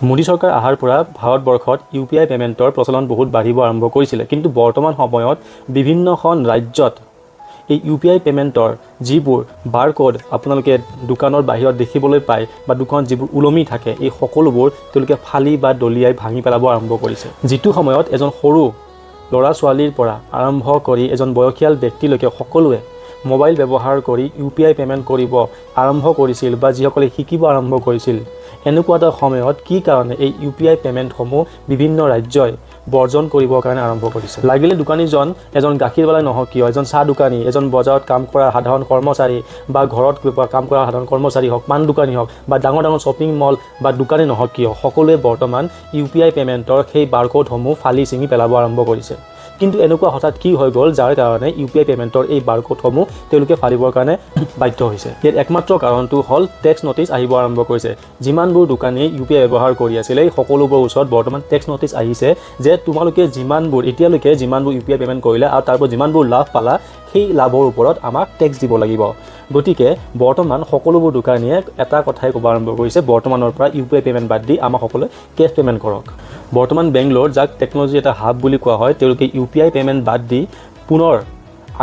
মোদী চৰকাৰ অহাৰ পৰা ভাৰতবৰ্ষত UPI পেমেণ্টৰ প্ৰচলন বহুত বাঢ়িব আৰম্ভ কৰিছিলে, কিন্তু বৰ্তমান সময়ত বিভিন্নখন ৰাজ্যত এই UPI পেমেণ্টৰ যিবোৰ বাৰকোড আপোনালোকে দোকানৰ বাহিৰত দেখিবলৈ পায় বা দোকানত যিবোৰ ওলমি থাকে, এই সকলোবোৰ তেওঁলোকে ফালি বা দলিয়াই ভাঙি পেলাব আৰম্ভ কৰিছে। যিটো সময়ত এজন সৰু ল'ৰা ছোৱালীৰ পৰা আৰম্ভ কৰি এজন বয়সীয়াল ব্যক্তিলৈকে সকলোৱে মোবাইল ব্যৱহাৰ কৰি UPI পেমেণ্ট কৰিব আৰম্ভ কৰিছিল বা যিসকলে শিকিব আৰম্ভ কৰিছিল, এনেকুৱা এটা সময়ত কি কাৰণে এই UPI পেমেণ্টসমূহ বিভিন্ন ৰাজ্যই বৰ্জন কৰিবৰ কাৰণে আৰম্ভ কৰিছে। লাগিলে দোকানীজন এজন গাখীৰৱালাই নহওক কিয়, এজন চাহ দোকানী, এজন বজাৰত কাম কৰা সাধাৰণ কৰ্মচাৰী বা ঘৰত কাম কৰা সাধাৰণ কৰ্মচাৰী হওক, পাণ দোকানী হওক বা ডাঙৰ ডাঙৰ শ্বপিং মল বা দোকানী নহওক কিয়, সকলোৱে বৰ্তমান UPI পেমেণ্টৰ সেই বাৰকোডসমূহ ফালি চিঙি পেলাব আৰম্ভ কৰিছে। কিন্তু এনেকুৱা হঠাৎ কি হৈ গ'ল যাৰ কাৰণে UPI পেমেণ্টৰ এই বাৰকোডসমূহ তেওঁলোকে ফালিবৰ কাৰণে বাধ্য হৈছে? ইয়াৰ একমাত্ৰ কাৰণটো হ'ল টেক্স নটিচ আহিব আৰম্ভ কৰিছে। যিমানবোৰ দোকানীয়ে UPI ব্যৱহাৰ কৰি আছিলে, এই সকলোবোৰৰ ওচৰত বৰ্তমান টেক্স নটিচ আহিছে যে তোমালোকে এতিয়ালৈকে যিমানবোৰ UPI পেমেণ্ট কৰিলে আৰু তাৰ পৰা যিমানবোৰ লাভ পালা, সেই লাভৰ ওপৰত আমাক টেক্স দিব লাগিব। গতিকে বৰ্তমান সকলোবোৰ দোকানীয়ে এটা কথাই ক'ব আৰম্ভ কৰিছে, বৰ্তমানৰ পৰা UPI পেমেণ্ট বাদ দি আমাক সকলোৱে কেছ পেমেণ্ট কৰক। বৰ্তমান বেংগলোৰ, যাক টেকন'লজি এটা হাব বুলি কোৱা হয়, তেওঁলোকে UPI পেমেণ্ট বাদ দি পুনৰ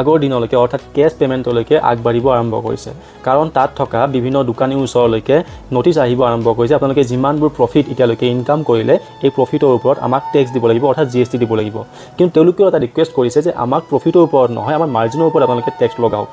আগৰ দিনলৈকে অৰ্থাৎ কেছ পেমেণ্টলৈকে আগবাঢ়িব আৰম্ভ কৰিছে। কাৰণ তাত থকা বিভিন্ন দোকানীৰ ওচৰলৈকে নটিচ আহিব আৰম্ভ কৰিছে, আপোনালোকে যিমানবোৰ প্ৰফিট এতিয়ালৈকে ইনকাম কৰিলে, এই প্ৰফিটৰ ওপৰত আমাক টেক্স দিব লাগিব, অৰ্থাৎ GST দিব লাগিব। কিন্তু তেওঁলোকেও এটা ৰিকুৱেষ্ট কৰিছে যে আমাক প্ৰফিটৰ ওপৰত নহয়, আমাৰ মাৰ্জিনৰ ওপৰত আপোনালোকে টেক্স লগাওক।